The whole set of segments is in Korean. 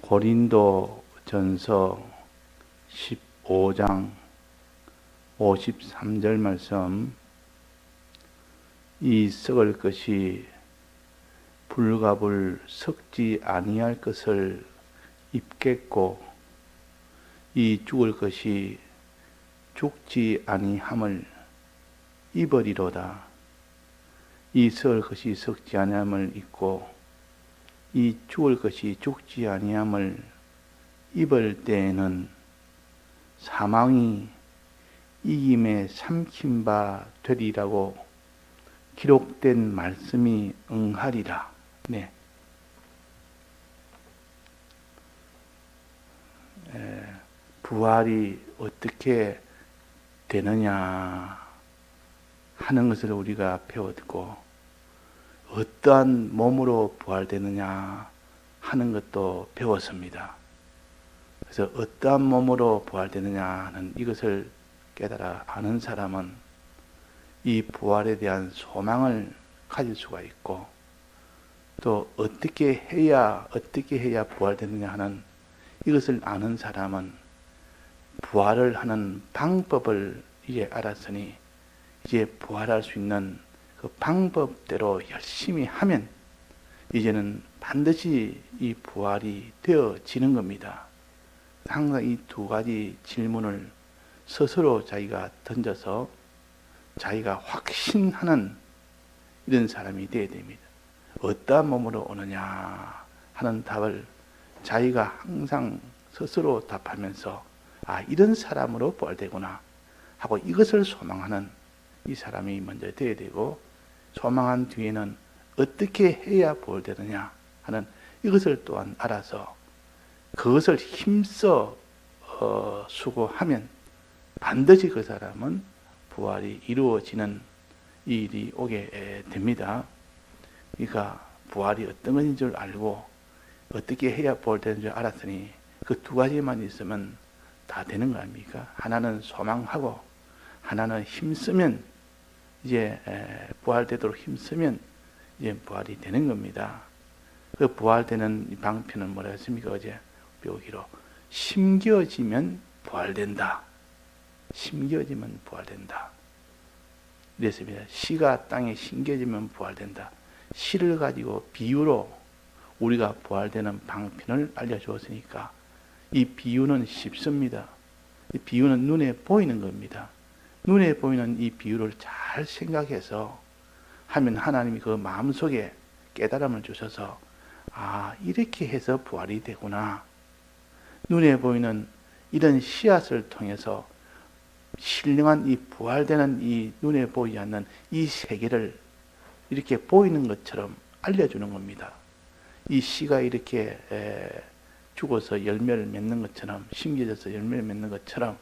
고린도전서 15장 53절 말씀. 이 썩을 것이 불갑을 썩지 아니할 것을 입겠고 이 죽을 것이 죽지 아니함을 입으리로다. 이 썩을 것이 썩지 아니함을 입고 이 죽을 것이 죽지 아니함을 입을 때에는 사망이 이김에 삼킨 바 되리라고 기록된 말씀이 응하리라. 네. 부활이 어떻게 되느냐 하는 것을 우리가 배웠고, 어떠한 몸으로 부활되느냐 하는 것도 배웠습니다. 그래서 어떠한 몸으로 부활되느냐 하는 이것을 깨달아 아는 사람은 이 부활에 대한 소망을 가질 수가 있고, 또 어떻게 해야 부활되느냐 하는 이것을 아는 사람은 부활을 하는 방법을 이제 알았으니 이제 부활할 수 있는 그 방법대로 열심히 하면 이제는 반드시 이 부활이 되어지는 겁니다. 항상 이 두 가지 질문을 스스로 자기가 던져서 자기가 확신하는 이런 사람이 되어야 됩니다. 어떠한 몸으로 오느냐 하는 답을 자기가 항상 스스로 답하면서 이런 사람으로 부활되구나 하고 이것을 소망하는 이 사람이 먼저 되어야 되고, 소망한 뒤에는 어떻게 해야 부활되느냐 하는 이것을 또한 알아서 그것을 힘써 수고하면 반드시 그 사람은 부활이 이루어지는 일이 오게 됩니다. 그러니까 부활이 어떤 것인 줄 알고 어떻게 해야 부활되는 줄 알았으니 그 두 가지만 있으면 다 되는 거 아닙니까? 하나는 소망하고 하나는 힘쓰면 이제 부활되도록 힘쓰면 이제 부활이 되는 겁니다. 그 부활되는 방편은 뭐라 했습니까? 어제 배우기로 심겨지면 부활된다. 심겨지면 부활된다. 이랬습니다. 씨가 땅에 심겨지면 부활된다. 씨를 가지고 비유로 우리가 부활되는 방편을 알려주었으니까 이 비유는 쉽습니다. 이 비유는 눈에 보이는 겁니다. 눈에 보이는 이 비유를 잘 생각해서 하면 하나님이 그 마음속에 깨달음을 주셔서 이렇게 해서 부활이 되구나. 눈에 보이는 이런 씨앗을 통해서 신령한 이 부활되는 이 눈에 보이지 않는 이 세계를 이렇게 보이는 것처럼 알려주는 겁니다. 이 씨가 이렇게 죽어서 열매를 맺는 것처럼, 심겨져서 열매를 맺는 것처럼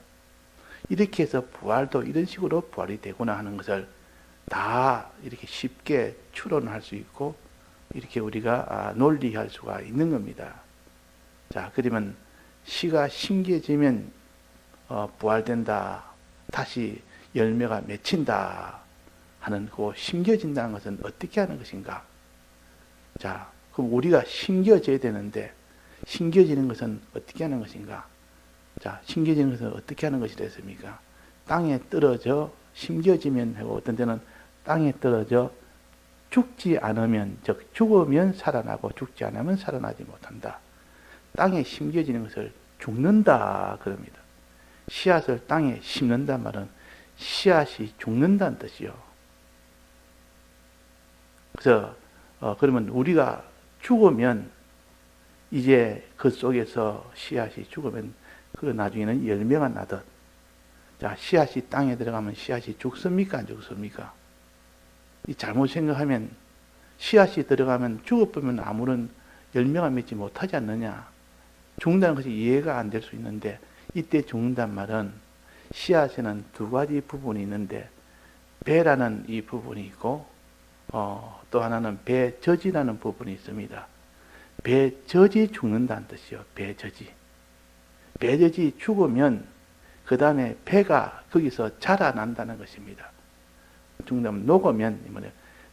이렇게 해서 부활도 이런 식으로 부활이 되구나 하는 것을 다 이렇게 쉽게 추론할 수 있고 이렇게 우리가 논리할 수가 있는 겁니다. 자, 그러면 씨가 심겨지면 부활된다, 다시 열매가 맺힌다 하는 그 심겨진다는 것은 어떻게 하는 것인가? 자, 그럼 우리가 심겨져야 되는데 심겨지는 것은 어떻게 하는 것인가? 자, 심겨지는 것은 어떻게 하는 것이 됐습니까? 땅에 떨어져 심겨지면 하고, 어떤 때는 땅에 떨어져 죽지 않으면, 즉 죽으면 살아나고 죽지 않으면 살아나지 못한다. 땅에 심겨지는 것을 죽는다 그럽니다. 씨앗을 땅에 심는단 말은 씨앗이 죽는다는 뜻이요. 그래서 그러면 우리가 죽으면 이제 그 속에서 씨앗이 죽으면 그 나중에는 열매가 나듯, 자, 씨앗이 땅에 들어가면 씨앗이 죽습니까? 안 죽습니까? 이 잘못 생각하면 씨앗이 들어가면 죽어보면 아무런 열매가 맺지 못하지 않느냐. 죽는다는 것이 이해가 안 될 수 있는데, 이때 죽는단 말은 씨앗에는 두 가지 부분이 있는데 배라는 이 부분이 있고 또 하나는 배젖이라는 부분이 있습니다. 배젖이 죽는다는 뜻이요. 배젖이. 배젖이 죽으면 그 다음에 배가 거기서 자라난다는 것입니다. 죽는다면 녹으면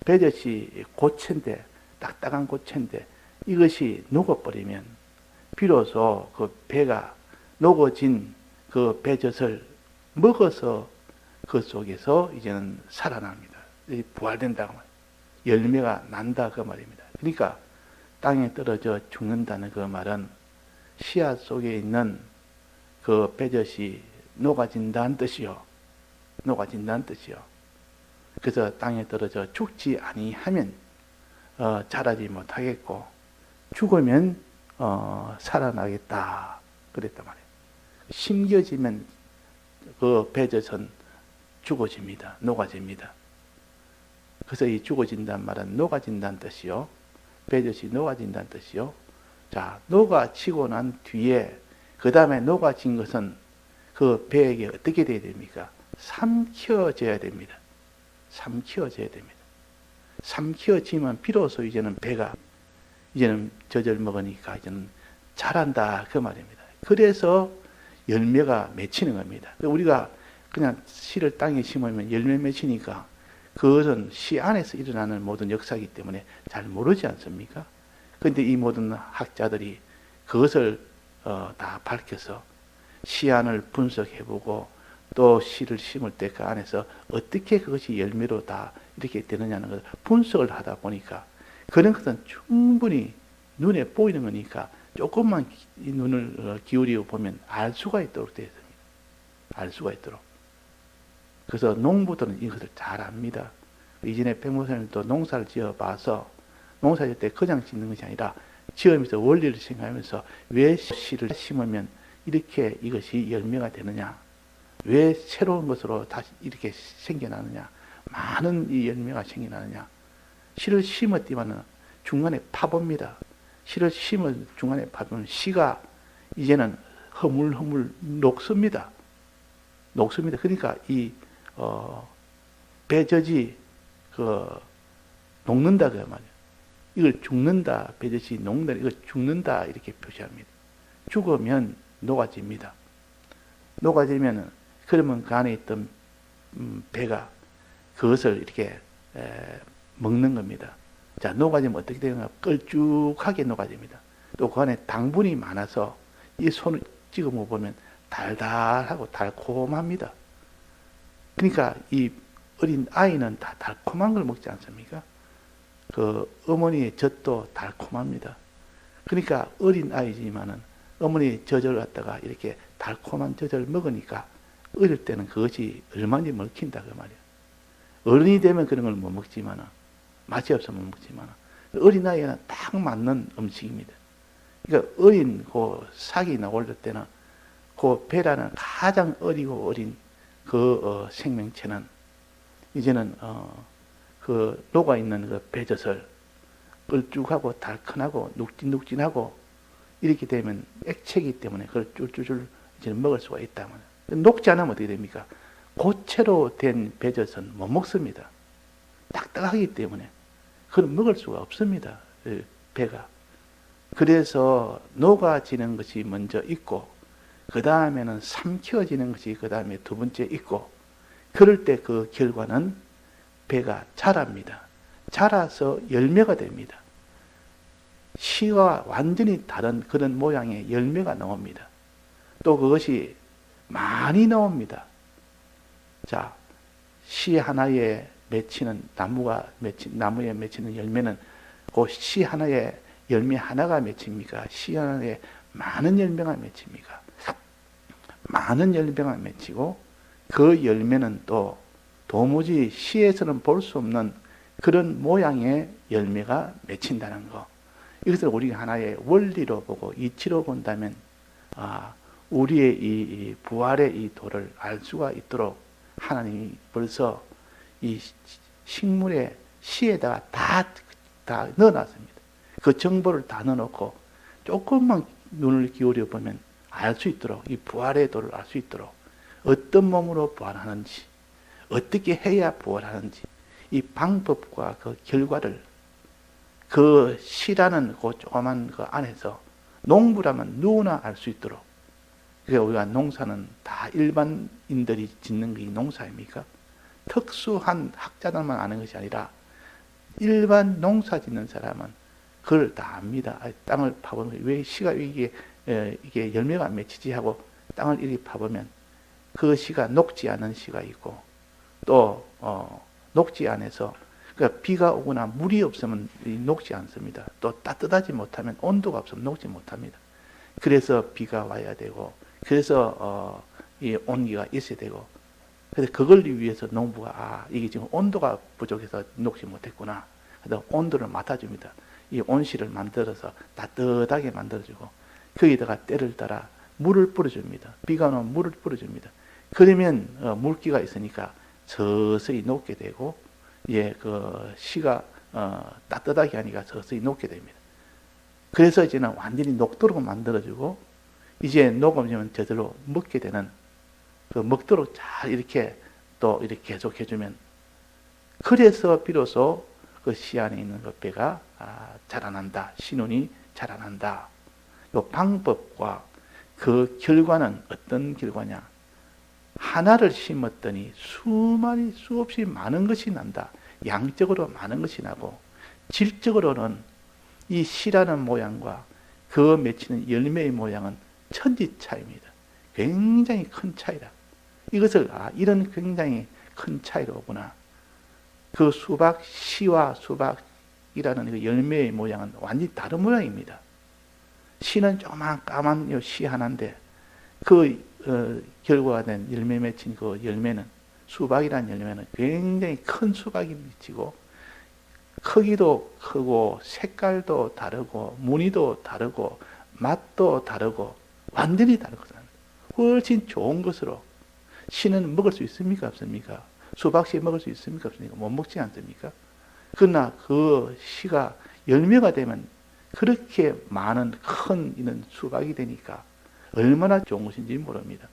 배젖이 고체인데, 딱딱한 고체인데 이것이 녹아버리면 비로소 그 배가 녹아진 그 배젖을 먹어서 그 속에서 이제는 살아납니다. 부활된다고 말이에요. 열매가 난다 그 말입니다. 그러니까 땅에 떨어져 죽는다는 그 말은 씨앗 속에 있는 그 배젖이 녹아진다는 뜻이요. 녹아진다는 뜻이요. 그래서 땅에 떨어져 죽지 아니하면 자라지 못하겠고 죽으면 살아나겠다 그랬단 말이에요. 심겨지면 그 배젖은 죽어집니다. 녹아집니다. 그래서 이 죽어진다는 말은 녹아진다는 뜻이요. 배젖이 녹아진다는 뜻이요. 자, 녹아지고 난 뒤에 그 다음에 녹아진 것은 그 배에게 어떻게 돼야 됩니까? 삼켜져야 됩니다. 삼켜져야 됩니다. 삼켜지면 비로소 이제는 배가 이제는 젖을 먹으니까 이제는 자란다 그 말입니다. 그래서 열매가 맺히는 겁니다. 우리가 그냥 씨를 땅에 심으면 열매 맺히니까 그것은 씨 안에서 일어나는 모든 역사이기 때문에 잘 모르지 않습니까? 그런데 이 모든 학자들이 그것을 다 밝혀서 씨 안을 분석해보고 또 씨를 심을 때 그 안에서 어떻게 그것이 열매로 다 이렇게 되느냐는 것을 분석을 하다 보니까 그런 것은 충분히 눈에 보이는 거니까 조금만 눈을 기울이고 보면 알 수가 있도록 되어 있습니다. 알 수가 있도록. 그래서 농부들은 이것을 잘 압니다. 이전에 백목사님도 농사를 지어봐서 농사 지을 때 그냥 짓는 것이 아니라 지으면서 원리를 생각하면서 왜 씨를 심으면 이렇게 이것이 열매가 되느냐, 왜 새로운 것으로 다시 이렇게 생겨나느냐, 많은 이 열매가 생겨나느냐. 씨를 심었지만은 중간에 파봅니다. 씨를 심은 중간에 파보면 씨가 이제는 허물허물 녹습니다. 녹습니다. 그러니까 이 배젖이 녹는다 그 말이에요. 이걸 죽는다, 배젖이 녹는다, 이걸 죽는다 이렇게 표시합니다. 죽으면 녹아집니다. 녹아지면은 그러면 그 안에 있던 배가 그것을 이렇게 먹는 겁니다. 자, 녹아지면 어떻게 되는가? 걸쭉하게 녹아집니다. 또 그 안에 당분이 많아서 이 손을 찍어 먹어보면 달달하고 달콤합니다. 그러니까 이 어린 아이는 다 달콤한 걸 먹지 않습니까? 그 어머니의 젖도 달콤합니다. 그러니까 어린 아이지만은 어머니의 젖을 갖다가 이렇게 달콤한 젖을 먹으니까 어릴 때는 그것이 얼마나 먹힌다 그 말이야. 어른이 되면 그런 걸 못 먹지만은 맛이 없으면 못 먹지만은 어린 아이는 딱 맞는 음식입니다. 그러니까 어린 그 삭이 나올 때는 그 배라는 가장 어리고 어린 그 생명체는 이제는 그 녹아 있는 그 배젖을 걸쭉하고 달큰하고 눅진눅진하고 이렇게 되면 액체이기 때문에 그걸 쫄쫄쫄 이제 먹을 수가 있다면 녹지 않으면 어떻게 됩니까? 고체로 된 배젖은 못 먹습니다. 딱딱하기 때문에 그걸 먹을 수가 없습니다. 배가. 그래서 녹아지는 것이 먼저 있고 그 다음에는 삼켜지는 것이 그 다음에 두 번째 있고 그럴 때 그 결과는 배가 자랍니다. 자라서 열매가 됩니다. 씨와 완전히 다른 그런 모양의 열매가 나옵니다. 또 그것이 많이 나옵니다. 자, 씨 하나에 맺히는 나무에 맺히는 열매는 그 씨 하나에 열매 하나가 맺힙니까? 씨 하나에 많은 열매가 맺힙니까? 많은 열매가 맺히고 그 열매는 또 도무지 시에서는 볼 수 없는 그런 모양의 열매가 맺힌다는 거. 이것을 우리가 하나의 원리로 보고 이치로 본다면 우리의 이 부활의 이 도를 알 수가 있도록 하나님이 벌써 이 식물의 씨에다가 다 넣어놨습니다. 그 정보를 다 넣어놓고 조금만 눈을 기울여 보면 알 수 있도록 이 부활의 도를 알 수 있도록 어떤 몸으로 부활하는지 어떻게 해야 부활하는지 이 방법과 그 결과를 그 씨라는 그 조그만 그 안에서 농부라면 누구나 알 수 있도록 그러니까 우리가 농사는 다 일반인들이 짓는 게 농사입니까? 특수한 학자들만 아는 것이 아니라 일반 농사 짓는 사람은 그걸 다 압니다. 땅을 파보는 거예요. 왜 씨가 이게 열매가 안 맺히지 하고 땅을 이렇게 파보면 그 씨가 녹지 않은 씨가 있고 또 녹지 않아서 그러니까 비가 오거나 물이 없으면 녹지 않습니다. 또 따뜻하지 못하면 온도가 없으면 녹지 못합니다. 그래서 비가 와야 되고 그래서 이 온기가 있어야 되고 그래서 그걸 위해서 농부가 이게 지금 온도가 부족해서 녹지 못했구나. 그래서 온도를 맡아줍니다. 이 온실을 만들어서 따뜻하게 만들어주고 거기다가 때를 따라 물을 뿌려줍니다. 비가 오면 물을 뿌려줍니다. 그러면 물기가 있으니까 서서히 녹게 되고 그 씨가 따뜻하게 하니까 서서히 녹게 됩니다. 그래서 이제는 완전히 녹도록 만들어주고 이제 녹으면 저절로 먹게 되는 그 먹도록 잘 이렇게 또 이렇게 계속 해주면 그래서 비로소 그 씨 안에 있는 그 배가 자라난다. 신운이 자라난다. 이 방법과 그 결과는 어떤 결과냐? 하나를 심었더니 수없이 많은 것이 난다. 양적으로 많은 것이 나고 질적으로는 이 씨라는 모양과 그 맺히는 열매의 모양은 천지 차이입니다. 굉장히 큰 차이다. 이것을 이런 굉장히 큰 차이로구나. 그 씨와 수박이라는 그 열매의 모양은 완전히 다른 모양입니다. 씨는 조그만 까만 씨 하나인데 그 결과가 된 열매 맺힌 그 열매는 수박이라는 열매는 굉장히 큰 수박이 맺히고 크기도 크고 색깔도 다르고 무늬도 다르고 맛도 다르고 완전히 다르거든요. 훨씬 좋은 것으로 씨는 먹을 수 있습니까? 없습니까? 수박씨 먹을 수 있습니까? 없습니까? 못 먹지 않습니까? 그러나 그 씨가 열매가 되면 그렇게 많은 큰 이런 수박이 되니까 얼마나 좋은 것인지 모릅니다.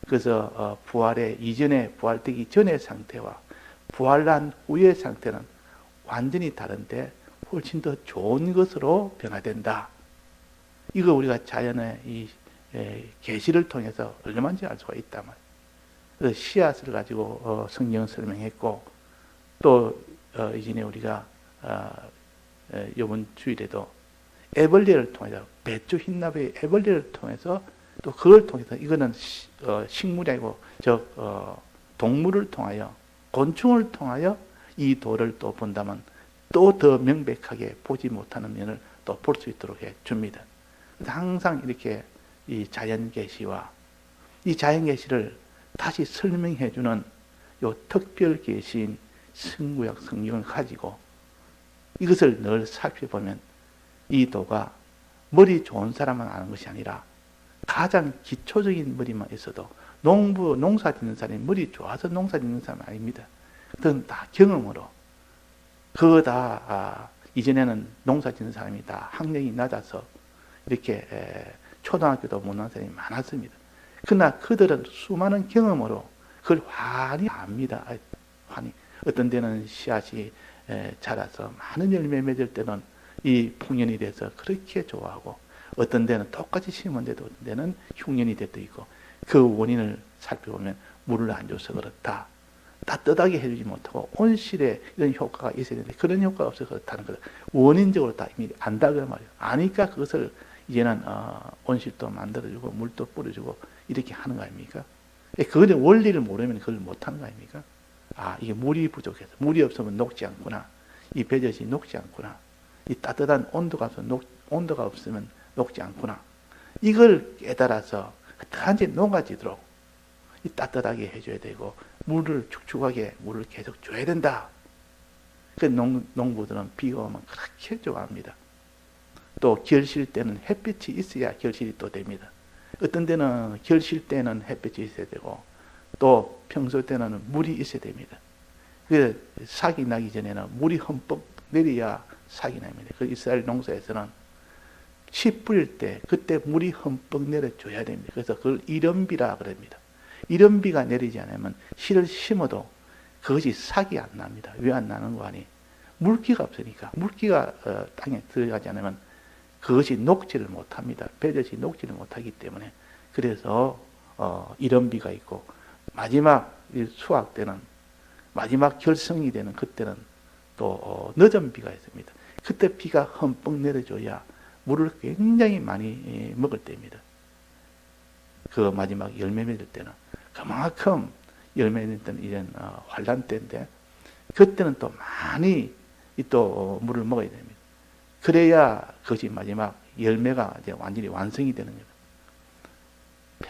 그래서 부활의 이전에 부활되기 전의 상태와 부활한 후의 상태는 완전히 다른데 훨씬 더 좋은 것으로 변화된다. 이거 우리가 자연의 이 계시를 통해서 얼마든지 알 수가 있단 말이에요. 그래서 씨앗을 가지고 성경을 설명했고 또 이전에 우리가 이번 주일에도 애벌레를 통해서 배추 흰나비의 애벌레를 통해서 또 그걸 통해서 이거는 식물이 아니고 동물을 통하여 곤충을 통하여 이 도를 또 본다면 또 더 명백하게 보지 못하는 면을 또 볼 수 있도록 해 줍니다. 항상 이렇게 이 자연 계시와 이 자연 계시를 다시 설명해 주는 요 특별 계시인 승구약 성경을 가지고 이것을 늘 살펴보면 이 도가 머리 좋은 사람만 아는 것이 아니라 가장 기초적인 머리만 있어도 농사 짓는 사람이 머리 좋아서 농사 짓는 사람 아닙니다. 그건 다 경험으로 그거 다 이전에는 농사 짓는 사람이 다 학력이 낮아서 이렇게 초등학교도 못 나온 사람이 많았습니다. 그러나 그들은 수많은 경험으로 그걸 환히 압니다. 환히. 어떤 데는 씨앗이 자라서 많은 열매 맺을 때는 이 풍년이 돼서 그렇게 좋아하고 어떤 데는 똑같이 심은데도 어떤 데는 흉년이 돼도 있고 그 원인을 살펴보면 물을 안 줘서 그렇다. 따뜻하게 해주지 못하고 온실에 이런 효과가 있어야 되는데 그런 효과가 없어서 그렇다는 것을 원인적으로 다 이미 안다 그 말이에요. 아니까 그것을 이제는 온실도 만들어주고 물도 뿌려주고 이렇게 하는 거 아닙니까? 그거의 원리를 모르면 그걸 못하는 거 아닙니까? 이게 물이 부족해서 물이 없으면 녹지 않구나. 이 배젖이 녹지 않구나. 이 따뜻한 온도가 없으면 녹지 않구나. 이걸 깨달아서 단지 녹아지도록 이 따뜻하게 해줘야 되고 물을 축축하게 물을 계속 줘야 된다. 그 농부들은 비가 오면 그렇게 좋아합니다. 또 결실 때는 햇빛이 있어야 결실이 또 됩니다. 어떤 데는 결실 때는 햇빛이 있어야 되고 또 평소 때는 물이 있어야 됩니다. 그 삭이 나기 전에는 물이 흠뻑 내려야 삭이 납니다. 그 이스라엘 농사에서는 씨 뿌릴 때 그때 물이 흠뻑 내려줘야 됩니다. 그래서 그걸 이른비라 그럽니다. 이른비가 내리지 않으면 씨를 심어도 그것이 삭이 안 납니다. 왜 안 나는 거 아니? 물기가 없으니까. 물기가 땅에 들어가지 않으면 그것이 녹지를 못합니다. 배젖이 녹지를 못하기 때문에. 그래서 이른비가 있고 마지막 수확 때는 마지막 결성이 되는 그때는 또 늦은 비가 있습니다. 그때 비가 흠뻑 내려줘야 물을 굉장히 많이 먹을 때입니다. 그 마지막 열매 맺을 때는 그만큼 열매 맺을 때는 이런 환란 때인데, 그때는 또 많이 또 물을 먹어야 됩니다. 그래야 그것이 마지막 열매가 이제 완전히 완성이 되는 거예요.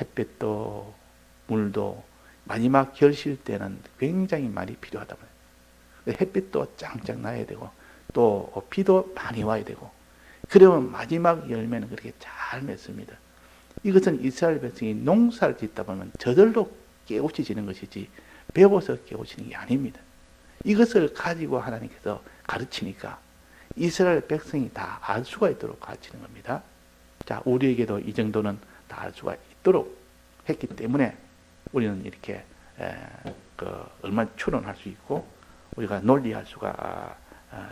햇볕도 물도 마지막 결실 때는 굉장히 많이 필요하다 말이에요. 햇빛도 짱짱 나야 되고 또 비도 많이 와야 되고, 그러면 마지막 열매는 그렇게 잘 맺습니다. 이것은 이스라엘 백성이 농사를 짓다 보면 저절로 깨우쳐지는 것이지 배워서 깨우치는 게 아닙니다. 이것을 가지고 하나님께서 가르치니까 이스라엘 백성이 다 알 수가 있도록 가르치는 겁니다. 자, 우리에게도 이 정도는 다 알 수가 있도록 했기 때문에 우리는 이렇게 얼마나 추론할 수 있고 우리가 논리할 수가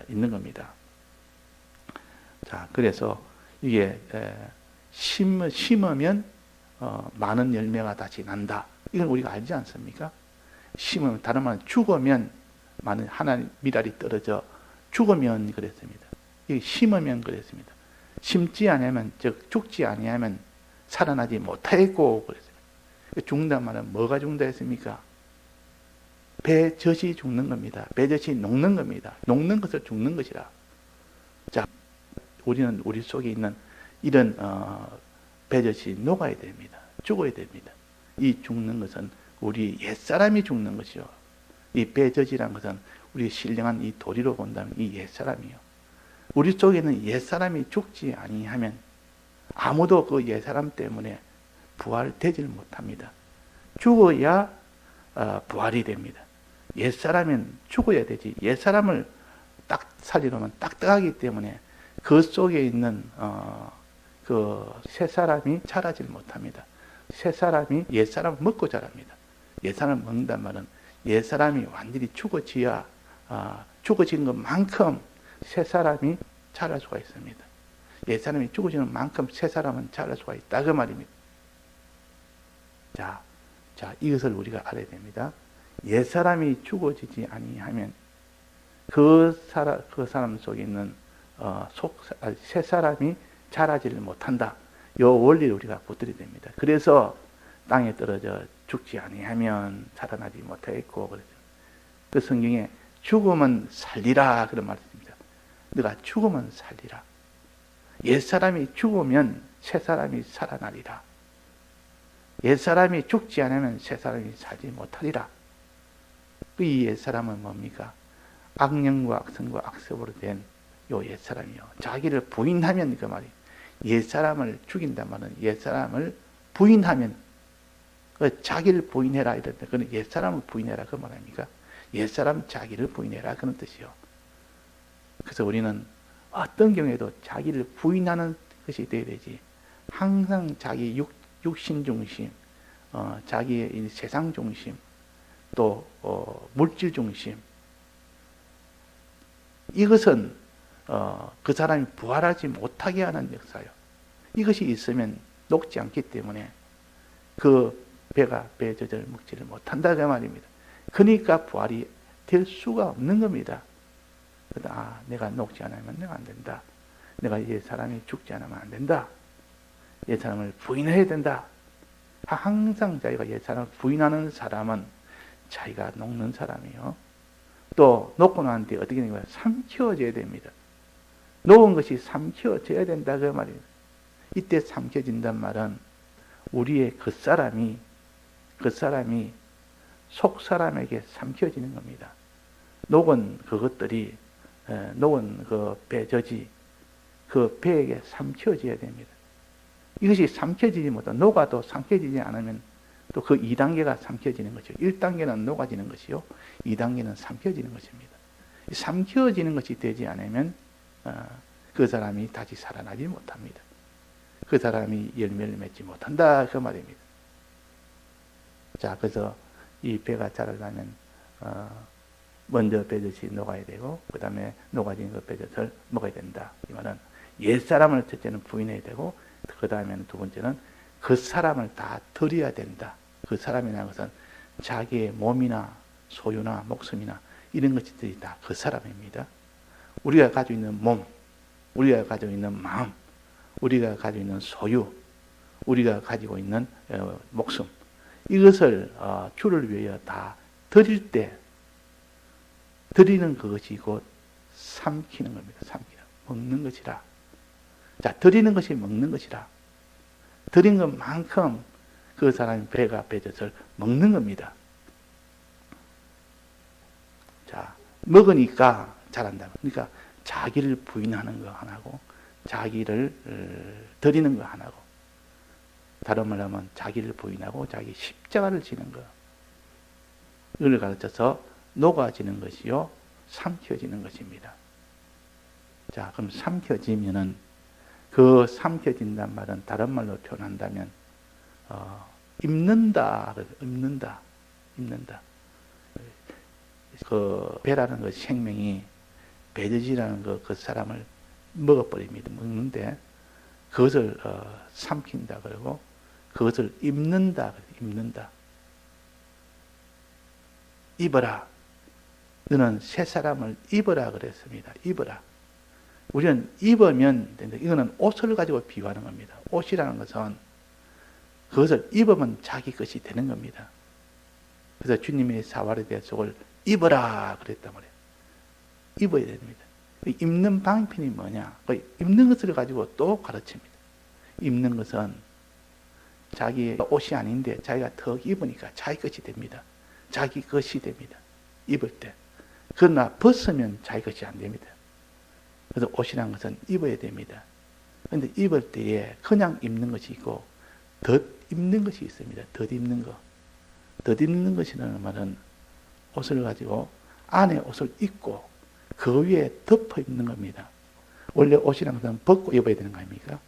있는 겁니다. 자, 그래서 이게 심으면 많은 열매가 다시 난다. 이건 우리가 알지 않습니까? 심으면, 다른 말은 죽으면 많은 하나님 미랄이 떨어져 죽으면 그랬습니다. 심으면 그랬습니다. 심지 아니하면, 즉 죽지 아니하면 살아나지 못하겠고 그랬습니다. 죽는다는 말은 뭐가 죽는다 했습니까? 배젖이 죽는 겁니다. 배젖이 녹는 겁니다. 녹는 것을 죽는 것이라. 자, 우리는 우리 속에 있는 이런 배젖이 녹아야 됩니다. 죽어야 됩니다. 이 죽는 것은 우리 옛사람이 죽는 것이요. 이 배젖이란 것은 우리 신령한 이 도리로 본다면 이 옛사람이요. 우리 속에 있는 옛사람이 죽지 아니하면 아무도 그 옛사람 때문에 부활되질 못합니다. 죽어야 부활이 됩니다. 옛사람은 죽어야 되지. 옛사람을 딱 살리려면 딱딱하기 때문에 그 속에 있는 그 새사람이 자라질 못합니다. 새사람이 옛사람을 먹고 자랍니다. 옛사람을 먹는단 말은 옛사람이 완전히 죽어지야 죽어진 것만큼 새사람이 자랄 수가 있습니다. 옛사람이 죽어지는 만큼 새사람은 자랄 수가 있다 그 말입니다. 자, 이것을 우리가 알아야 됩니다. 옛사람이 죽어지지 아니하면 그 사람 속에 있는 새사람이 자라지를 못한다. 이 원리를 우리가 붙들어야 됩니다. 그래서 땅에 떨어져 죽지 아니하면 살아나지 못하겠고 그랬죠. 그 성경에 죽으면 살리라 그런 말이 있습니다. 너가 죽으면 살리라. 옛사람이 죽으면 새사람이 살아나리라. 옛사람이 죽지 않으면 새사람이 살지 못하리라. 이 옛사람은 뭡니까? 악령과 악성과 악습으로 된 요 옛사람이요. 자기를 부인하면 그 말이에요. 옛사람을 죽인단 말은 옛사람을 부인하면, 자기를 부인해라 이랬는데 그는 옛사람을 부인해라 그 말입니까? 옛사람 자기를 부인해라 그런 뜻이요. 그래서 우리는 어떤 경우에도 자기를 부인하는 것이 되어야 되지, 항상 자기 육신 중심, 자기의 세상 중심, 또 물질 중심, 이것은 그 사람이 부활하지 못하게 하는 역사요. 이것이 있으면 녹지 않기 때문에 그 배가 배젖을 먹지를 못한다 그 말입니다. 그러니까 부활이 될 수가 없는 겁니다. 내가 녹지 않으면 내가 안 된다. 내가 옛 사람이 죽지 않으면 안 된다. 옛 사람을 부인해야 된다. 항상 자기가 옛 사람을 부인하는 사람은 자기가 녹는 사람이요. 또 녹고 난 뒤에 어떻게 되는 거예요? 삼켜져야 됩니다. 녹은 것이 삼켜져야 된다 그 말이에요. 이때 삼켜진단 말은 우리의 그 사람이 속 사람에게 삼켜지는 겁니다. 녹은 그것들이 녹은 그 배젖이 그 배에게 삼켜져야 됩니다. 이것이 삼켜지지 못하면, 녹아도 삼켜지지 않으면 또 그 2단계가 삼켜지는 것이요. 1단계는 녹아지는 것이요. 2단계는 삼켜지는 것입니다. 삼켜지는 것이 되지 않으면 그 사람이 다시 살아나지 못합니다. 그 사람이 열매를 맺지 못한다 그 말입니다. 자, 그래서 이 배가 자라려면 먼저 배젖이 녹아야 되고 그 다음에 녹아진 그 배젖을 먹어야 된다. 이 말은 옛사람을 첫째는 부인해야 되고 그 다음에는 두 번째는 그 사람을 다 드려야 된다. 그 사람이라는 것은 자기의 몸이나 소유나 목숨이나 이런 것들이 다 그 사람입니다. 우리가 가지고 있는 몸, 우리가 가지고 있는 마음, 우리가 가지고 있는 소유, 우리가 가지고 있는 목숨, 이것을 주를 위하여 다 드릴 때, 드리는 그것이 곧 삼키는 겁니다. 삼키는, 먹는 것이라. 자, 드리는 것이 먹는 것이라. 드린 것만큼 그 사람의 배가 배져서 먹는 겁니다. 자, 먹으니까 잘한다. 그러니까 자기를 부인하는 거 하나고, 자기를 드리는 거 하나고, 다른 말로 하면 자기를 부인하고 자기 십자가를 지는 거. 이걸 가르쳐서 녹아지는 것이요, 삼켜지는 것입니다. 자, 그럼 삼켜지면은, 그 삼켜진단 말은 다른 말로 표현한다면, 입는다. 그 배라는 그 생명이 배려지라는 그 사람을 먹어버립니다. 먹는데 그것을 삼킨다 그러고, 그것을 입는다. 입어라. 너는 새 사람을 입어라 그랬습니다. 입어라. 우리는 입으면 된다. 이거는 옷을 가지고 비유하는 겁니다. 옷이라는 것은 그것을 입으면 자기 것이 되는 겁니다. 그래서 주님의 사와르디아 속을 입어라 그랬단 말이에요. 입어야 됩니다. 입는 방편이 뭐냐? 입는 것을 가지고 또 가르칩니다. 입는 것은 자기 옷이 아닌데 자기가 더 입으니까 자기 것이 됩니다. 자기 것이 됩니다. 입을 때. 그러나 벗으면 자기 것이 안 됩니다. 그래서 옷이라는 것은 입어야 됩니다. 그런데 입을 때에 그냥 입는 것이 있고 덧 입는 것이 있습니다. 덧 입는 거. 덧 입는 것이라는 말은 옷을 가지고 안에 옷을 입고 그 위에 덮어 입는 겁니다. 원래 옷이라는 것은 벗고 입어야 되는 거 아닙니까?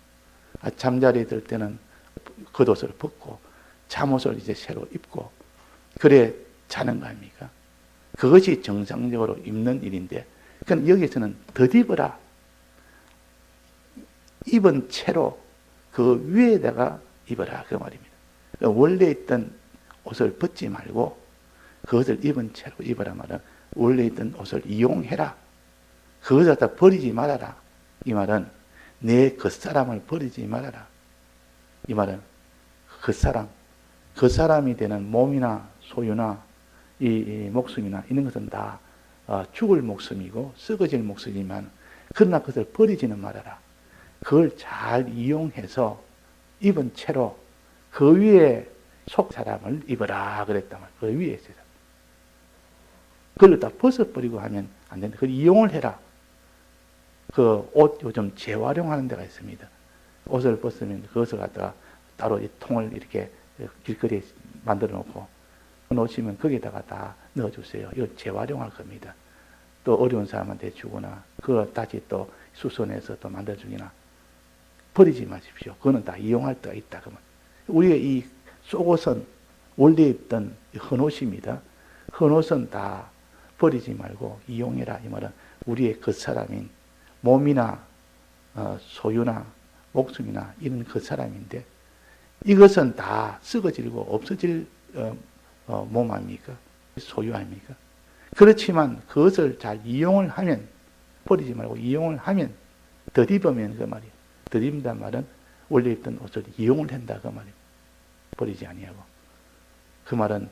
잠자리에 들 때는 겉옷을 벗고 잠옷을 이제 새로 입고 그래 자는 거 아닙니까? 그것이 정상적으로 입는 일인데, 그러니까 여기서는 덧입어라. 입은 채로 그 위에다가 입어라 그 말입니다. 그러니까 원래 있던 옷을 벗지 말고 그것을 입은 채로 입어라 말은 원래 있던 옷을 이용해라. 그것을 갖다 버리지 말아라. 이 말은 내 겉사람을 버리지 말아라. 이 말은 그 사람이 되는 몸이나 소유나 이 목숨이나 이런 것은 다 죽을 목숨이고 썩어질 목숨이지만, 그러나 그것을 버리지는 말아라. 그걸 잘 이용해서 입은 채로 그 위에 속 사람을 입어라 그랬단 말이에요. 그 위에 있어요. 그걸 다 벗어버리고 하면 안 된다. 그걸 이용을 해라. 그 옷 요즘 재활용하는 데가 있습니다. 옷을 벗으면 그것을 갖다가 따로 이 통을 이렇게 길거리에 만들어 놓고 놓으시면 거기다가 다 넣어주세요. 이거 재활용할 겁니다. 또 어려운 사람한테 주거나 그걸 다시 또 수선해서 또 만들어주기나 버리지 마십시오. 그거는 다 이용할 때가 있다. 그러면 우리의 이 속옷은 원래 입던 헌옷입니다. 헌옷은 다 버리지 말고 이용해라. 이 말은 우리의 겉사람인 몸이나 소유나 목숨이나 이런 겉사람인데, 이것은 다 썩어지고 없어질 몸 아닙니까? 소유 아닙니까? 그렇지만 그것을 잘 이용을 하면, 버리지 말고 이용을 하면, 덧입으면 그 말이에요. 덧입는다는 말은 원래 입던 옷을 이용을 한다 그 말이에요. 버리지 아니하고. 그 말은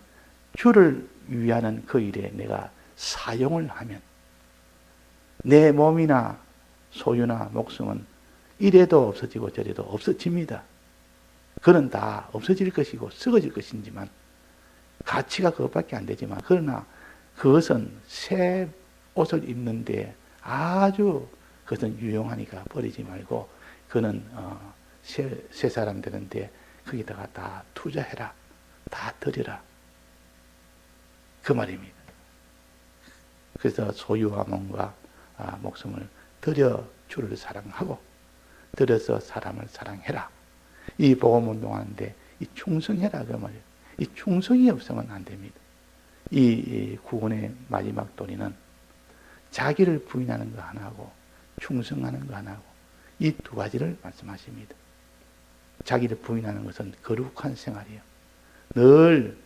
주를 위하는 그 일에 내가 사용을 하면 내 몸이나 소유나 목숨은 이래도 없어지고 저래도 없어집니다. 그는 다 없어질 것이고 썩어질 것이지만 가치가 그것밖에 안 되지만, 그러나 그것은 새 옷을 입는데 아주 그것은 유용하니까 버리지 말고 그는 새 사람 되는데 거기다가 다 투자해라. 다 드려라. 그 말입니다. 그래서 소유와 몸과 목숨을 드려 주를 사랑하고 드려서 사람을 사랑해라. 이 복음 운동하는데 이 충성해라 그 말이에요. 이 충성이 없으면 안 됩니다. 이 구원의 마지막 도리는 자기를 부인하는 거 하나고 충성하는 거 하나고 이 두 가지를 말씀하십니다. 자기를 부인하는 것은 거룩한 생활이에요. 늘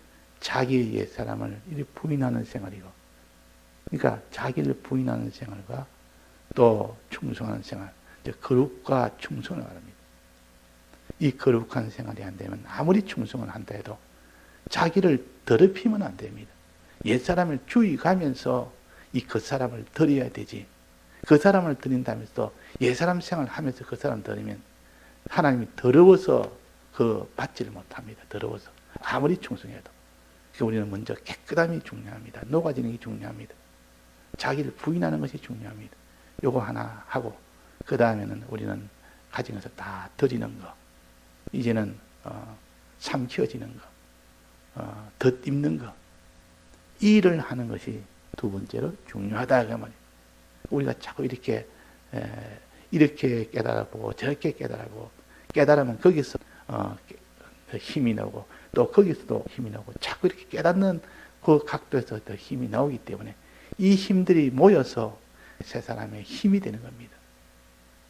자기의 옛사람을 부인하는 생활이고, 그러니까 자기를 부인하는 생활과 또 충성하는 생활. 이제 거룩과 충성을 말합니다. 이 거룩한 생활이 안 되면 아무리 충성을 한다 해도 자기를 더럽히면 안 됩니다. 옛사람을 죽여가면서 이 겉사람을 드려야 되지. 그 사람을 드린다면서 옛사람 생활을 하면서 그 사람 드리면 하나님이 더러워서 그 받지를 못합니다. 더러워서. 아무리 충성해도. 그러니까 우리는 먼저 깨끗함이 중요합니다. 녹아지는 게 중요합니다. 자기를 부인하는 것이 중요합니다. 요거 하나 하고 그 다음에는 우리는 가정에서 다 드리는 거. 이제는 삼키어지는 거. 덧입는 거. 이 일을 하는 것이 두 번째로 중요하다 그 말이에요. 우리가 자꾸 이렇게 깨달아보고 저렇게 깨달아보고 깨달으면 거기서 힘이 나오고 또 거기서도 힘이 나오고 자꾸 이렇게 깨닫는 그 각도에서 더 힘이 나오기 때문에 이 힘들이 모여서 세 사람의 힘이 되는 겁니다.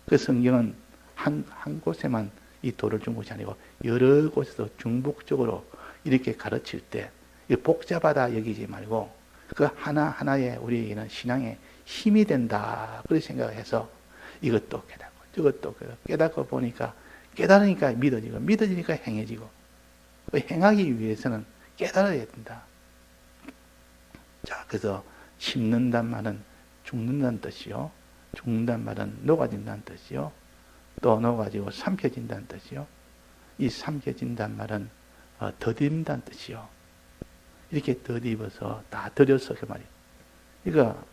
그 성경은 한 곳에만 이 도를 준 것이 아니고 여러 곳에서 중복적으로 이렇게 가르칠 때 복잡하다 여기지 말고 그 하나하나의 우리에게는 신앙의 힘이 된다. 그렇게 생각해서 이것도 깨닫고 저것도 깨닫고 보니까 깨달으니까 믿어지고 믿어지니까 행해지고 행하기 위해서는 깨달아야 된다. 자, 그래서 심는단 말은 죽는다는 뜻이요. 죽는다는 말은 녹아진다는 뜻이요. 또 녹아지고 삼켜진다는 뜻이요. 이 삼켜진다는 말은 덧입는다는 뜻이요. 이렇게 덧입어서 다 들여서 그 말이에요. 그러니까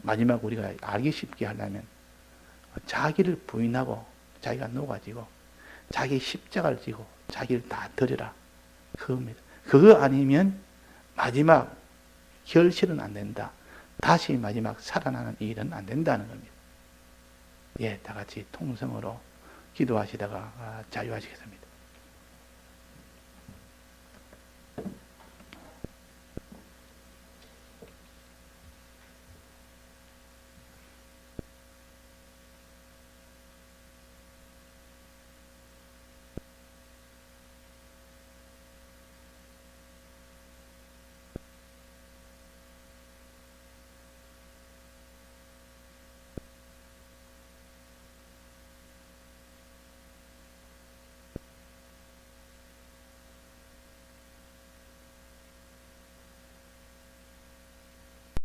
마지막 우리가 알기 쉽게 하려면 자기를 부인하고 자기가 녹아지고 자기 십자가를 지고 자기를 다 드려라. 그겁니다. 그거 아니면 마지막 결실은 안 된다. 다시 마지막 살아나는 일은 안 된다는 겁니다. 예, 다 같이 통성으로 기도하시다가 자유하시겠습니다.